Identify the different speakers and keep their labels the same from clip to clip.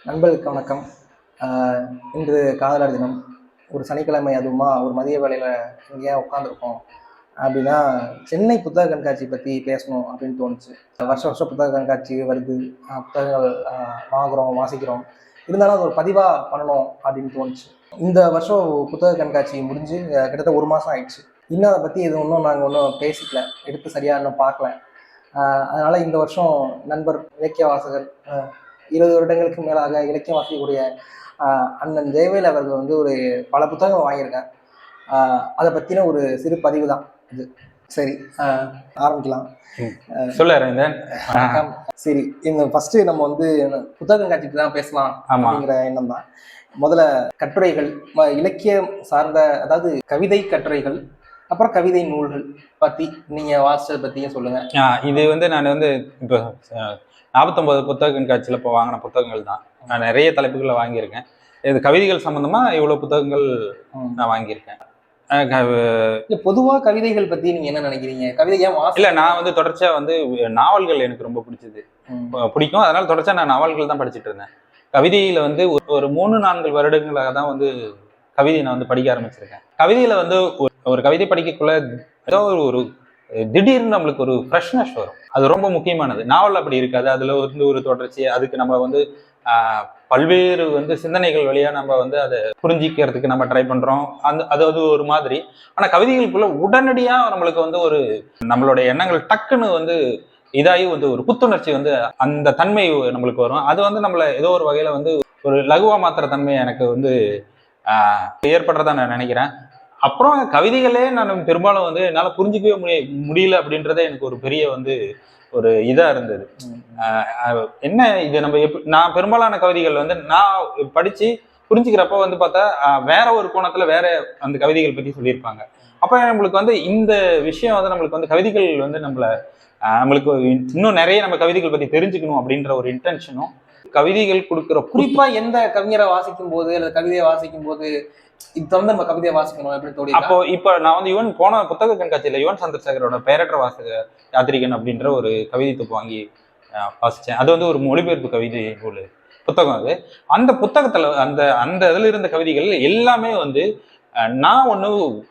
Speaker 1: நண்பர்களுக்கு வணக்கம். இன்று காதலர் தினம். ஒரு சனிக்கிழமை அதுவுமா ஒரு மதிய வேளையில் எங்கேயா உட்காந்துருக்கோம் அப்படின்னா, சென்னை புத்தக கண்காட்சி பற்றி பேசணும் அப்படின்னு தோணுச்சு. வருஷம் வருஷம் புத்தக கண்காட்சி வருது. புத்தகங்கள் வாங்குகிறோம், வாசிக்கிறோம். இருந்தாலும் அது ஒரு பதிவாக பண்ணணும் அப்படின்னு தோணுச்சு. இந்த வருஷம் புத்தக கண்காட்சி முடிஞ்சு கிட்டத்தட்ட ஒரு மாதம் ஆயிடுச்சு. இன்னும் அதை பற்றி இன்னும் நாங்கள் ஒன்றும் பேசிக்கல, எடுத்து சரியாக இன்னும் பார்க்கல. அதனால் இந்த வருஷம் நண்பர் இலக்கிய வாசகர் 20 வருடங்களுக்கு மேலாக இலக்கியம் வாசிக்கக்கூடிய அண்ணன் ஜெயவேல் அவர்கள் ஒரு பல புத்தகங்கள் வாங்கியிருக்கார். அதை பற்றின ஒரு சிறு பதிவு தான் இது. சரி, ஆரம்பிக்கலாம். சரி, இந்த ஃபர்ஸ்ட் நம்ம புத்தகம் காட்சிக்கு தான் பேசலாம் அப்படிங்கிற எண்ணம் தான். முதல்ல கட்டுரைகள், இலக்கியம் சார்ந்த, அதாவது கவிதை கட்டுரைகள், அப்புறம் கவிதை நூல்கள் பத்தி நீங்க வாசிச்சதை பத்தியும் சொல்லுங்க.
Speaker 2: இது நான் இப்போ 49 புத்தக கண்காட்சியில் இப்போ வாங்கின புத்தகங்கள் தான். நான் நிறைய தலைப்புகளில் வாங்கியிருக்கேன். இது கவிதைகள் சம்பந்தமா இவ்வளவு புத்தகங்கள் நான் வாங்கியிருக்கேன்.
Speaker 1: பொதுவா கவிதைகள் பத்தி நீங்க என்ன நினைக்கிறீங்க? கவிதை ஏன்
Speaker 2: இல்ல, நான் தொடர்ச்சியா நாவல்கள் எனக்கு ரொம்ப பிடிக்கும். அதனால தொடர்ச்சியா நான் நாவல்கள் தான் படிச்சுட்டு இருந்தேன். கவிதையில ஒரு 3-4 வருடங்களாக தான் கவிதை நான் படிக்க ஆரம்பிச்சிருக்கேன். கவிதையில ஒரு கவிதை படிக்கக்குள்ள ஏதோ ஒரு திடீர்னு நம்மளுக்கு ஒரு ஃப்ரெஷ்னஸ் வரும். அது ரொம்ப முக்கியமானது. நாவல் அப்படி இருக்காது. அதுல ஒரு தொடர்ச்சி, அதுக்கு நம்ம பல்வேறு சிந்தனைகள் வழியா நம்ம அதை புரிஞ்சிக்கிறதுக்கு நம்ம ட்ரை பண்றோம். அது ஒரு மாதிரி. ஆனா கவிதைகளுக்குள்ள உடனடியா நம்மளுக்கு ஒரு நம்மளுடைய எண்ணங்கள் டக்குன்னு இதாகி ஒரு புத்துணர்ச்சி அந்த தன்மை நம்மளுக்கு வரும். அது நம்மள ஏதோ ஒரு வகையில ஒரு லகுவா மாத்திர தன்மை எனக்கு ஏற்படுறதா நான் நினைக்கிறேன். அப்புறம் கவிதைகளே நான் பெரும்பாலும் என்னால் புரிஞ்சிக்கவே முடியல அப்படின்றத எனக்கு ஒரு பெரிய ஒரு இதா இருந்தது. என்ன இது, நான் பெரும்பாலான கவிதைகள் நான் படிச்சு புரிஞ்சுக்கிறப்ப பார்த்தா வேற ஒரு கோணத்துல வேற அந்த கவிதைகள் பத்தி சொல்லியிருப்பாங்க. அப்ப நம்மளுக்கு இந்த விஷயம் நம்மளுக்கு கவிதைகள் நம்மளுக்கு இன்னும் நிறைய நம்ம கவிதைகள் பத்தி தெரிஞ்சுக்கணும் அப்படின்ற ஒரு இன்டென்ஷனும் கவிதைகள் கொடுக்குற.
Speaker 1: குறிப்பா எந்த கவிஞரை வாசிக்கும் போது அல்லது கவிதையை வாசிக்கும் போது இப்போ நம்ம கவிதையை வாசிக்கணும் எப்படி தோடி?
Speaker 2: அப்போ இப்போ நான் யுவன் போன புத்தக கண்காட்சியில யுவன் சந்திரசேகரோட பெயரற்ற வாசக யாத்திரிகன் அப்படின்ற ஒரு கவிதை தொகுப்பு வாங்கி வாசிச்சேன். அது ஒரு மொழிபெயர்ப்பு கவிதை நூல் புத்தகம். அந்த புத்தகத்துல அந்த இதுல இருந்த கவிதைகள் எல்லாமே நான்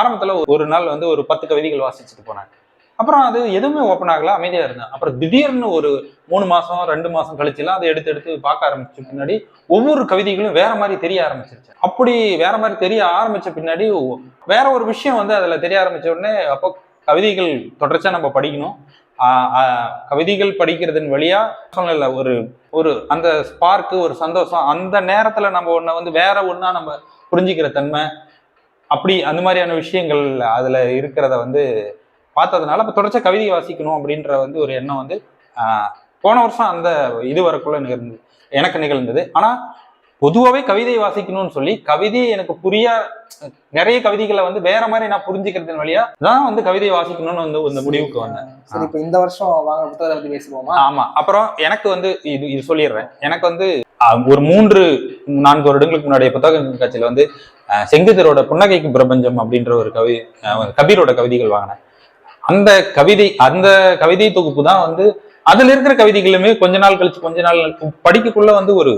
Speaker 2: ஆரம்பத்துல ஒரு நாள் ஒரு 10 கவிதைகள் வாசிச்சுட்டு போனேன். அப்புறம் அது எதுவுமே ஓப்பன் ஆகல, அமைதியா இருந்தேன். அப்புறம் திடீர்னு ஒரு 3 மாசம் 2 மாசம் கழிச்சுலாம் அதை எடுத்து பார்க்க ஆரம்பிச்ச பின்னாடி ஒவ்வொரு கவிதைகளும் வேற மாதிரி தெரிய ஆரம்பிச்சிருச்சு. அப்படி வேற மாதிரி தெரிய ஆரம்பிச்ச பின்னாடி வேற ஒரு விஷயம் அதுல தெரிய ஆரம்பிச்ச உடனே, அப்போ கவிதைகள் தொடர்ச்சியா நம்ம படிக்கணும். கவிதைகள் படிக்கிறதன் வழியா சொல்லல ஒரு அந்த ஸ்பார்க்கு, ஒரு சந்தோஷம், அந்த நேரத்துல நம்ம ஒன்ன வேற ஒன்னா நம்ம புரிஞ்சுக்கிற தன்மை, அப்படி அந்த மாதிரியான விஷயங்கள் அதுல இருக்கிறத பார்த்ததுனால இப்போ தொடர்ச்சியா கவிதை வாசிக்கணும் அப்படின்ற ஒரு எண்ணம் போன வருஷம் அந்த இது வரக்குள்ள எனக்கு நிகழ்ந்தது. ஆனா பொதுவாகவே கவிதை வாசிக்கணும்னு சொல்லி கவிதையை எனக்கு நிறைய கவிதைகளை வேற மாதிரி நான் புரிஞ்சுக்கிறதன் வழியா தான் கவிதையை வாசிக்கணும்னு இந்த முடிவுக்கு வந்தேன்.
Speaker 1: சரி, இப்போ இந்த வருஷம் வாங்க புத்தகத்தை பத்தி பேசுவோமா?
Speaker 2: ஆமா. அப்புறம் எனக்கு இது சொல்லிடுறேன். எனக்கு ஒரு 3-4 வருடங்களுக்கு முன்னாடிய புத்தக கண்காட்சியில செங்குதரோட புன்னகைக்கு பிரபஞ்சம் அப்படின்ற ஒரு கபீரோட கவிதைகள் வாங்கினேன். அந்த கவிதை தொகுப்பு தான் அதுல இருக்கிற கவிதைகளுமே கொஞ்ச நாள் படிக்கக்குள்ள ஒரு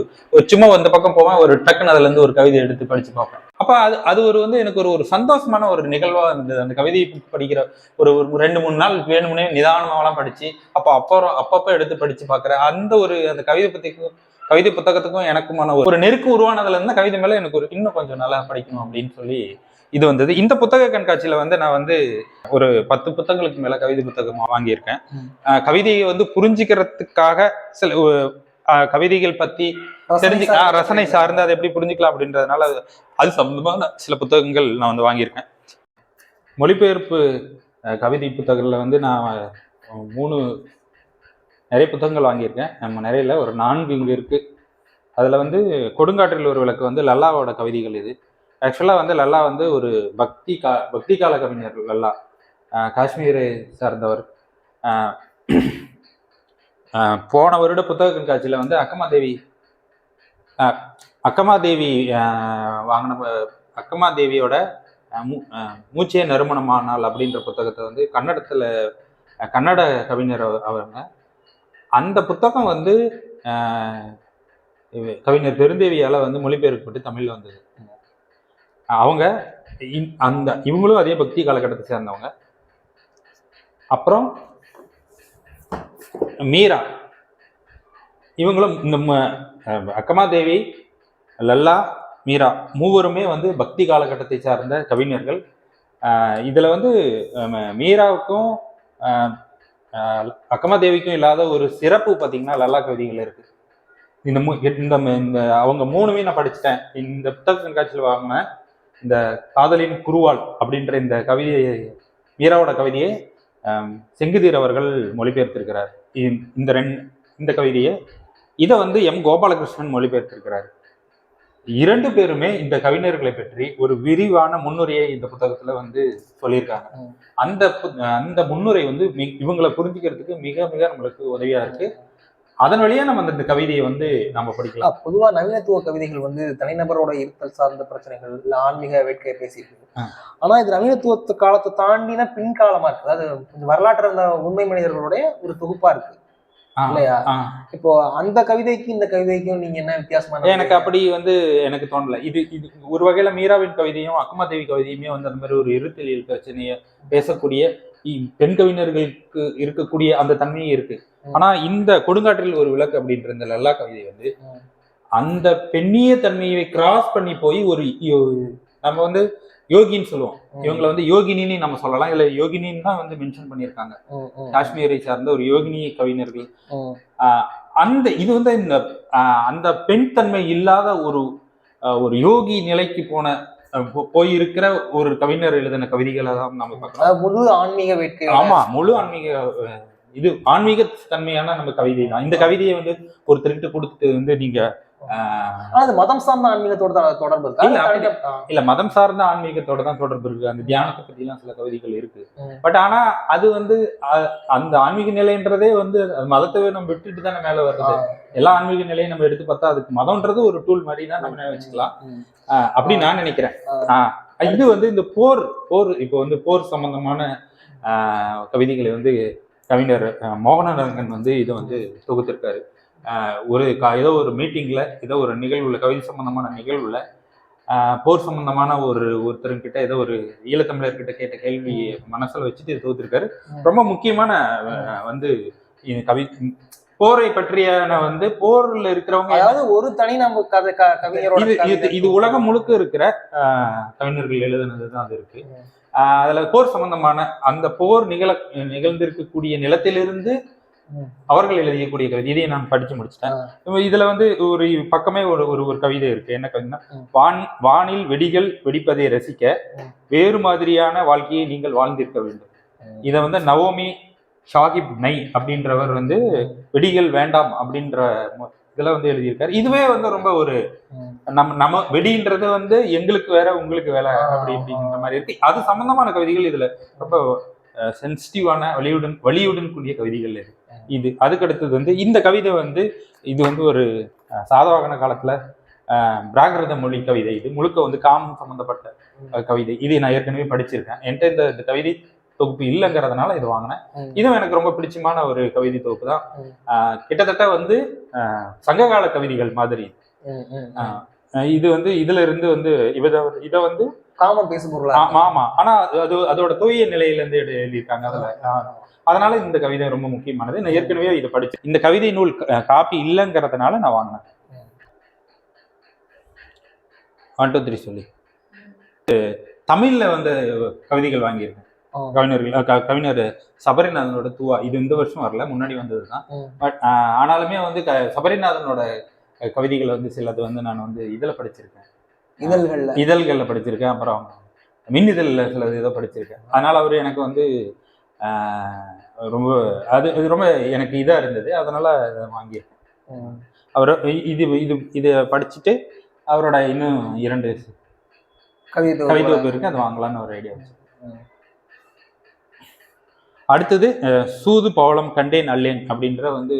Speaker 2: சும்மா இந்த பக்கம் போவேன், ஒரு டக்குன்னு அதுல இருந்து ஒரு கவிதை எடுத்து படிச்சு பார்ப்பேன். அப்ப அது எனக்கு ஒரு சந்தோஷமான ஒரு நிகழ்வா இருந்தது. அந்த கவிதையை படிக்கிற ஒரு 2-3 நாள் வேணும்னே நிதானமாலாம் படிச்சு அப்பப்ப எடுத்து படிச்சு பாக்குறேன். அந்த கவிதை புத்தகத்துக்கும் எனக்குமான ஒரு நெருக்கு உருவானதுல இருந்தா கவிதை மேல எனக்கு இன்னும் கொஞ்சம் நல்லா படிக்கணும் அப்படின்னு சொல்லி இது வந்தது. இந்த புத்தக கண்காட்சியில நான் ஒரு 10 புத்தகங்களுக்கு மேல கவிதை புத்தகம் வாங்கியிருக்கேன். கவிதையை புரிஞ்சுக்கிறதுக்காக சில கவிதைகள் பத்தி ரசனை சார்ந்து அதை எப்படி புரிஞ்சுக்கலாம் அப்படின்றதுனால அது சம்பந்தமான சில புத்தகங்கள் நான் வாங்கியிருக்கேன். மொழிபெயர்ப்பு கவிதை புத்தகங்கள்ல நான் 3 நிறைய புத்தகங்கள் வாங்கியிருக்கேன். நம்ம நிறைய ஒரு 4 இங்க இருக்கு. அதுல கொடுங்காற்றில் ஒரு விளக்கு லல்லாவோட கவிதைகள். இது ஆக்சுவலா லல்லா ஒரு பக்தி கால கவிஞர். லல்லா காஷ்மீரை சார்ந்தவர். போன வருட புத்தக கண்காட்சியில அக்கமாதேவி வாங்கின அக்கமாதேவியோட மூச்சே நறுமணமானால் அப்படின்ற புத்தகத்தை கன்னட கவிஞர் அவங்க. அந்த புத்தகம் கவிஞர் பெருந்தேவியால வந்து மொழிபெயர்க்கப்பட்டு தமிழ்ல வந்தது. அவங்க இவங்களும் அதே பக்தி காலகட்டத்தை சேர்ந்தவங்க. அப்புறம் மீரா, இவங்களும் இந்த அக்கமாதேவி, லல்லா, மீரா மூவருமே வந்து பக்தி காலகட்டத்தை சார்ந்த கவிஞர்கள். இதுல வந்து மீராவுக்கும் அக்கமாதேவிக்கும் இல்லாத ஒரு சிறப்பு பார்த்தீங்கன்னா லல்லா கவிதைகள் இருக்கு. இந்த அவங்க மூணுமே நான் படிச்சுட்டேன். இந்த புத்தக கண்காட்சியில் வாங்கின இந்த காதலின் குருவாள் அப்படின்ற இந்த கவிதையை, மீராவோட கவிதையை செங்குதீர் அவர்கள் மொழிபெயர்த்திருக்கிறார். இந்த கவிதையை இதை வந்து எம் கோபாலகிருஷ்ணன் மொழிபெயர்த்திருக்கிறார். இரண்டு பேருமே இந்த கவிஞர்களை பற்றி ஒரு விரிவான முன்னுரையை இந்த புத்தகத்துல வந்து சொல்லியிருக்காங்க. அந்த முன்னுரை வந்து இவங்களை புரிஞ்சுக்கிறதுக்கு மிக மிக நம்மளுக்கு உதவியா இருக்கு. அதன் வழியா நம்ம இந்த கவிதையை வந்து நம்ம படிக்கலாம்.
Speaker 1: பொதுவா நவீனத்துவ கவிதைகள் வந்து தனிநபரோட இருத்தல் சார்ந்த பிரச்சனைகள் இல்ல ஆன்மீக வேட்கையை பேசியிருக்கு. ஆனா இது நவீனத்துவத்து காலத்தை தாண்டின பின்காலமா இருக்கு. அதாவது கொஞ்சம் வரலாற்று அந்த உண்மை மனிதர்களுடைய ஒரு தொகுப்பா இருக்கு இல்லையா? இப்போ அந்த கவிதைக்கு இந்த கவிதைக்கும் நீங்க என்ன வித்தியாசமா?
Speaker 2: எனக்கு அப்படி வந்து எனக்கு தோணல. இது ஒரு வகையில மீராவின் கவிதையும் அக்கமாதேவி கவிதையுமே வந்து அந்த மாதிரி ஒரு இருத்தலியல் பிரச்சனைய பேசக்கூடிய பெண் கவிஞர்களுக்கு இருக்கக்கூடிய அந்த தன்மையே இருக்கு. ஆனா இந்த கொடுங்காற்றில் ஒரு விளக்கு அப்படின்ற இந்த லல்லா கவிதை வந்து அந்த பெண்ணிய தன்மையை கிராஸ் பண்ணி போய் ஒரு நம்ம வந்து யோகின்னு சொல்லுவோம். இவங்களை வந்து யோகினின்னு நம்ம சொல்லலாம். இல்ல யோகினின்னு தான் வந்து மென்ஷன் பண்ணியிருக்காங்க. காஷ்மீரை சார்ந்த ஒரு யோகினி கவிஞர்கள். இது வந்து இந்த அந்த பெண் தன்மை இல்லாத ஒரு யோகி நிலைக்கு போயிருக்கிற ஒரு கவிஞர் எழுதின கவிதைகளை தான் நம்ம பார்க்கலாம்.
Speaker 1: முழு ஆன்மீக வேட்கை.
Speaker 2: ஆமா, முழு ஆன்மீக இது ஆன்மீக தன்மையான நம்ம கவிதை தான். இந்த கவிதையை வந்து ஒருத்தருக்கு கொடுத்துட்டு வந்து நீங்க
Speaker 1: மதம் சார்ந்த ஆன்மீகத்தோட தொடர்பு
Speaker 2: இல்ல, மதம் சார்ந்த ஆன்மீகத்தோட தான் தொடர்பு இருக்கு. அந்த தியானத்தை பத்தி எல்லாம் சில கவிதைகள் இருக்கு. பட் ஆனா அது வந்து அந்த ஆன்மீக நிலைன்றதே வந்து மதத்தை நம்ம விட்டுட்டு தானே மேல வருது. எல்லா ஆன்மீக நிலையும் நம்ம எடுத்து பார்த்தா அதுக்கு மதம்ன்றது ஒரு டூல் மாதிரி தான் நம்ம வச்சுக்கலாம் அப்படின்னு நான் நினைக்கிறேன். இது வந்து இந்த போர் இப்போ வந்து போர் சம்பந்தமான கவிதைகளை வந்து கவிஞர் மோகனரங்கன் வந்து இதை வந்து தொகுத்திருக்காரு. ஏதோ ஒரு மீட்டிங்ல ஏதோ ஒரு நிகழ்வுல, கவிதை சம்பந்தமான நிகழ்வுல போர் சம்பந்தமான ஒருத்தர்கிட்ட ஏதோ ஒரு ஈழத்தமிழர்கிட்ட கேட்ட கேள்வி மனசுல வச்சுட்டு இதை தொகுத்திருக்காரு. ரொம்ப முக்கியமான வந்து போரை பற்றியான வந்து போர்ல இருக்கிறவங்க,
Speaker 1: அதாவது ஒரு தனி நம்ம கவிஞரோட
Speaker 2: இது உலகம் முழுக்க இருக்கிற கவிஞர்கள் எழுதுனதுதான் அது இருக்கு. அதுல போர் சம்பந்தமான அந்த போர் நிகழ்ந்திருக்கக்கூடிய நிலத்திலிருந்து அவர்கள் எழுதியக்கூடிய கவிதை, இதையை நான் படிச்சு முடிச்சிட்டேன். இதுல வந்து ஒரு பக்கமே ஒரு கவிதை இருக்கு. என்ன கவிதைன்னா, வானில் வெடிகள் வெடிப்பதை ரசிக்க வேறு மாதிரியான வாழ்க்கையை நீங்கள் வாழ்ந்திருக்க வேண்டும். இதை வந்து நவோமி ஷாகிப் நை அப்படின்றவர் வந்து வெடிகள் வேண்டாம் அப்படின்ற இதுல வந்து எழுதியிருக்காரு. இதுவே வந்து ரொம்ப ஒரு நம்ம வெடின்றது வந்து எங்களுக்கு வேற உங்களுக்கு வேலை அப்படிங்கிற மாதிரி இருக்கு. அது சம்பந்தமான கவிதைகள் இதுல ரொம்ப சென்சிட்டிவான வலியுடன் கூடிய கவிதைகள் இது. அதுக்கடுத்தது வந்து இந்த கவிதை வந்து இது வந்து ஒரு சாதவாகன காலத்துல பிராகிருத மொழி கவிதை. இது முழுக்க வந்து காமம் சம்பந்தப்பட்ட கவிதை. இது நான் ஏற்கனவே படிச்சிருக்கேன். என்கிட்ட இந்த கவிதை தொகுப்பு இல்லைங்கிறதுனால இது வாங்கினேன். இதுவும் எனக்கு ரொம்ப பிடிச்சமான ஒரு கவிதை தொகுப்பு தான். கிட்டத்தட்ட வந்து சங்ககால கவிதைகள் மாதிரி. இது வந்து இதுல இருந்து வந்து இதை வந்து
Speaker 1: காமம் பேசும்.
Speaker 2: ஆமா, ஆனா அதோட தூய நிலையில இருந்து எழுதியிருக்காங்க அதுல. அதனால இந்த கவிதை ரொம்ப முக்கியமானது. நான் ஏற்கனவே இதை படிச்சு இந்த கவிதை நூல் காப்பி இல்லைங்கிறதுனால நான் வாங்கினேன். 1 2 3 சொல்லி தமிழ்ல வந்து கவிதைகள் வாங்கியிருக்கேன். கவிஞர் சபரிநாதனோட தூவா, இது இந்த வருஷம் வரல, முன்னாடி வந்ததுதான். பட் ஆனாலுமே வந்து சபரிநாதனோட கவிதைகள் வந்து சிலது வந்து நான் வந்து இதுல படிச்சிருக்கேன், இதழ்கள்ல படிச்சிருக்கேன். அப்புறம் மின் இதழ்ல சிலது இதை படிச்சிருக்கேன். அதனால அவரு எனக்கு வந்து ரொம்ப அது ரொம்ப எனக்கு இதா இருந்தது. அதனால வாங்கியிருக்கேன். அவர் இதை படிச்சுட்டு அவரோட இன்னும் 2 கவிதை இருக்கு, அது வாங்கலான்னு ஒரு ஐடியா வச்சு. அடுத்தது சூது பவளம் கண்டேன் அல்லேன் அப்படின்ற வந்து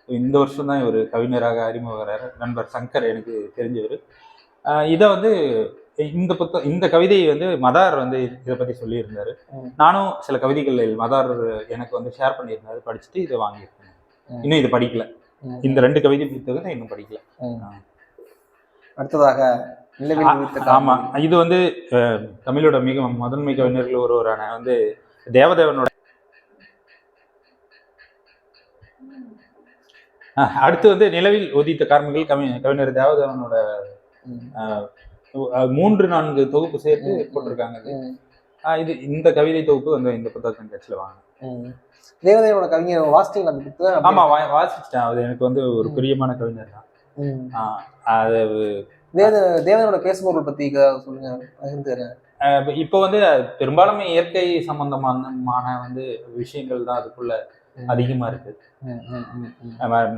Speaker 2: இந்த வருஷம் தான் ஒரு கவிஞராக அறிமுகரார் நண்பர் சங்கர், எனக்கு தெரிஞ்சவர். இதை வந்து இந்த கவிதையை வந்து மதார் வந்து இதை பத்தி சொல்லியிருந்தாரு. நானும் சில கவிதைகள் மதார் எனக்கு வந்து ஷேர் பண்ணியிருந்தாரு, படிச்சுட்டு இதை வாங்கியிருக்கேன். இன்னும் இதை படிக்கல. இந்த 2 கவிதை புத்தகத்தை இன்னும் படிக்கல.
Speaker 1: அடுத்ததாக நிலவில் உதித்த கார்முகில்.
Speaker 2: ஆமா, இது வந்து தமிழோட மிக முதன்மை கவிஞர்கள் ஒருவரான வந்து தேவதேவனோட. அடுத்து வந்து நிலவில் உதித்த கார்முகில் கவிஞர் தேவதேவனோட 3-4 தொகுப்பு சேர்த்து போட்டிருக்காங்க. இது இந்த கவிதை தொகுப்பு வந்து இந்த புத்தக கண்காட்சியில வாங்கினேன்.
Speaker 1: தேவதேவனோட கவிஞர் வாசிட்டீங்க அந்த புத்தகம்?
Speaker 2: ஆமா, வாசிச்சிட்டேன். அது எனக்கு வந்து ஒரு பிரியமான கவிஞர் தான். அது
Speaker 1: தேவதேவனோட பேசுபொருள் பத்தி சொல்லுங்க, பகிர்ந்து.
Speaker 2: இப்போ வந்து பெரும்பாலும் இயற்கை சம்பந்தமான வந்து விஷயங்கள் தான் அதுக்குள்ள அதிகமா இருக்கு.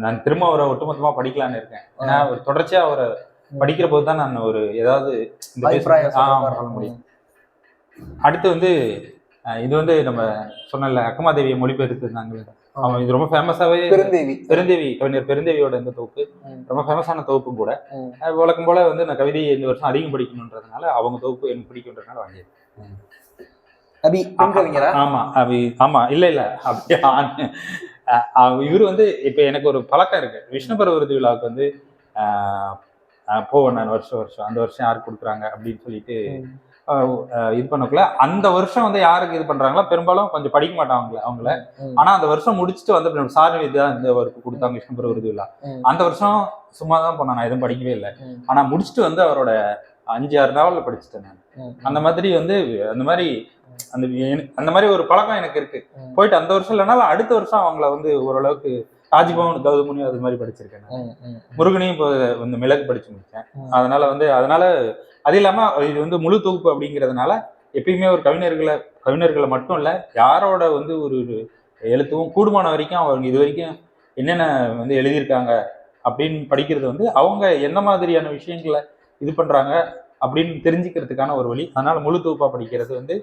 Speaker 2: நான் திரும்ப அவரை ஒட்டுமொத்தமா படிக்கலான்னு இருக்கேன். ஏன்னா ஒரு தொடர்ச்சியா அவரை படிக்கிற போது தான் நான் ஒரு ஏதாவது சொல்ல முடியும். அடுத்து வந்து இது வந்து நம்ம சொன்னல அக்கமாதேவியை மொழிபெயர்த்திருந்தாங்க. அவன் இது ரொம்ப ஃபேமஸாவே பெருந்தேவி கவிஞர் பெருந்தேவியோட இந்த தொகுப்பு ரொம்ப ஃபேமஸான தொகுப்பும் கூட. வழக்கம் போல வந்து நான் கவிதையை இந்த வருஷம் அதிகம் படிக்கணுன்றதுனால அவங்க தொகுப்பு எனக்கு பிடிக்குன்றதுனால வாங்கியிருக்கேன். ஆமா இல்ல இவரு வந்து இப்ப எனக்கு ஒரு பழக்கம் இருக்கு. விஷ்ணுபுர விருது விழாவுக்கு வந்து போவேன் நான் வருஷம். அந்த வருஷம் யாருக்கு கொடுக்குறாங்க அப்படின்னு சொல்லிட்டு இது பண்ணக்குள்ள அந்த வருஷம் வந்து யாருக்கு இது பண்றாங்களோ பெரும்பாலும் கொஞ்சம் படிக்க மாட்டாங்க அவங்கள. ஆனா அந்த வருஷம் முடிச்சுட்டு வந்து சார் இதுதான் இந்த ஒர்க்கு கொடுத்தாங்க விஷ்ணுபுர விருது விழா. அந்த வருஷம் சும்மா தான் போனேன், நான் எதுவும் படிக்கவே இல்லை. ஆனா முடிச்சுட்டு வந்து அவரோட 5-6 நாவல் படிச்சுட்டேன் நான். அந்த மாதிரி வந்து அந்த மாதிரி ஒரு பழக்கம் எனக்கு இருக்கு. போயிட்டு அந்த வருஷம் இல்லைனாலும் அடுத்த வருஷம் அவங்கள வந்து ஓரளவுக்கு ராஜ்பவன் கௌதமுனி அது மாதிரி படிச்சிருக்கேன். முருகனையும் இப்போ வந்து மிளகு படிச்சு முடிச்சேன். அதனால அது இல்லாம இது வந்து முழு தொகுப்பு அப்படிங்கிறதுனால எப்பயுமே ஒரு கவிஞர்களை மட்டும் இல்ல, யாரோட வந்து ஒரு எழுத்தும் கூடுமான வரைக்கும் அவங்க இது வரைக்கும் என்னென்ன வந்து எழுதியிருக்காங்க அப்படின்னு படிக்கிறது வந்து அவங்க எந்த மாதிரியான விஷயங்களை இது பண்றாங்க அப்படின்னு தெரிஞ்சுக்கிறதுக்கான ஒரு வழி. அதனால முழு தொகுப்பா படிக்கிறது வந்து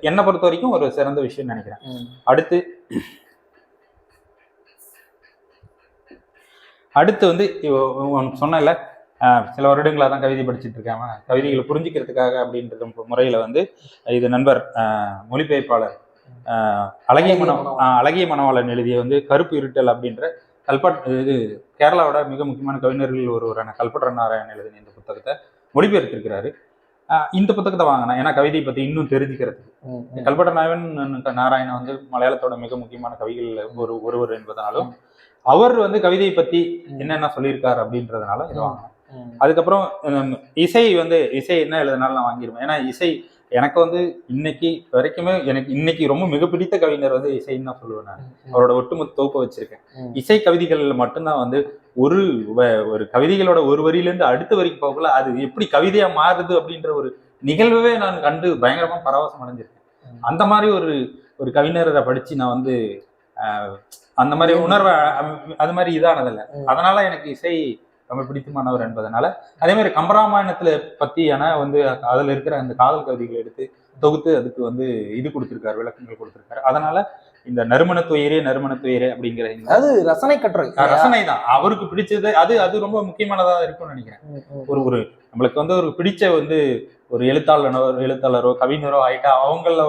Speaker 2: என்னை பொறுத்த வரைக்கும் ஒரு சிறந்த விஷயம் நினைக்கிறேன். அடுத்து வந்து சொன்னல சில வருடங்களா தான் கவிதை படிச்சுட்டு இருக்காம கவிதைகளை புரிஞ்சுக்கிறதுக்காக அப்படின்ற முறையில வந்து இது நண்பர் மொழிபெயர்ப்பாளர் அழகிய மனவாளன் எழுதிய வந்து கருப்பு இருட்டல் அப்படின்ற இது கேரளாவோட மிக முக்கியமான கவிஞர்கள் ஒருவரான கல்பட்ர நாராயணன் எழுதின இந்த புத்தகத்தை மொழிபெயர்த்திருக்கிறாரு. இந்த புத்தகத்தை வாங்கினேன் ஏன்னா கவிதை பத்தி இன்னும் தெரிஞ்சுக்கிறதுக்கு. கல்பட்ர நாராயணன் வந்து மலையாளத்தோட மிக முக்கியமான கவிகள் ஒருவர் என்பதனாலும் அவர் வந்து கவிதையை பத்தி என்னென்ன சொல்லியிருக்காரு அப்படின்றதுனால இதை வாங்கினேன். அதுக்கப்புறம் இசை என்ன எழுதினாலும் நான் வாங்கிடுவேன். ஏன்னா இசை எனக்கு வந்து இன்னைக்கு வரைக்குமே எனக்கு இன்னைக்கு ரொம்ப மிக பிடித்த கவிஞர் வந்து இசைன்னு தான் சொல்லுவேன். நான் அவரோட ஒட்டுமொத்த தொகுப்பை வச்சிருக்கேன். இசை கவிதைகள்ல மட்டும்தான் வந்து ஒரு கவிதைகளோட ஒரு வரியிலேருந்து அடுத்த வரைக்கும் போகல அது எப்படி கவிதையா மாறுது அப்படின்ற ஒரு நிகழ்வே நான் கண்டு பயங்கரமா பரவசம் அடைஞ்சிருக்கேன். அந்த மாதிரி ஒரு கவிஞரை படிச்சு நான் வந்து அந்த மாதிரி உணர்வை அது மாதிரி இதானதில்லை. அதனால எனக்கு இசை ரொம்ப பிடித்தமானவர் என்பதனால அதே மாதிரி கம்பராமாயணத்துல பத்தியான வந்து அதுல இருக்கிற அந்த காதல் கவிதைகளை எடுத்து தொகுத்து அதுக்கு வந்து இது கொடுத்திருக்காரு, விளக்கங்கள் கொடுத்திருக்காரு. அதனால இந்த நறுமண துயரே அப்படிங்கிற
Speaker 1: அது ரசனை கட்டுரை
Speaker 2: ரசனை தான் அவருக்கு பிடிச்சது. அது ரொம்ப முக்கியமானதா இருக்கும்னு நினைக்கிறேன். ஒரு நம்மளுக்கு வந்து ஒரு பிடிச்ச வந்து ஒரு எழுத்தாளரோ கவிஞரோ ஆயிட்டா அவங்கள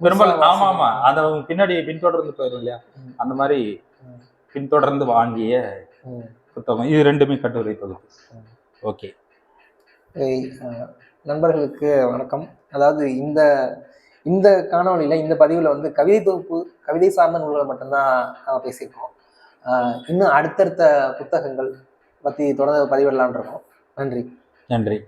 Speaker 2: பெரும்பாலும் ஆமா அதை பின்னாடி பின்தொடர்ந்து போயிடும் இல்லையா, அந்த மாதிரி பின்தொடர்ந்து வாங்கிய புத்தகம் இது. 2மே கட்டுரை தொகுப்பு. ஓகே
Speaker 1: நண்பர்களுக்கு வணக்கம். அதாவது இந்த காணொலியில இந்த பதிவுல வந்து கவிதை தொகுப்பு கவிதை சார்ந்த நூல்களை மட்டும்தான் நம்ம பேசியிருக்கோம். இன்னும் அடுத்தடுத்த புத்தகங்கள் பத்தி தொடர்ந்து பதிவிடலான் இருக்கோம். நன்றி.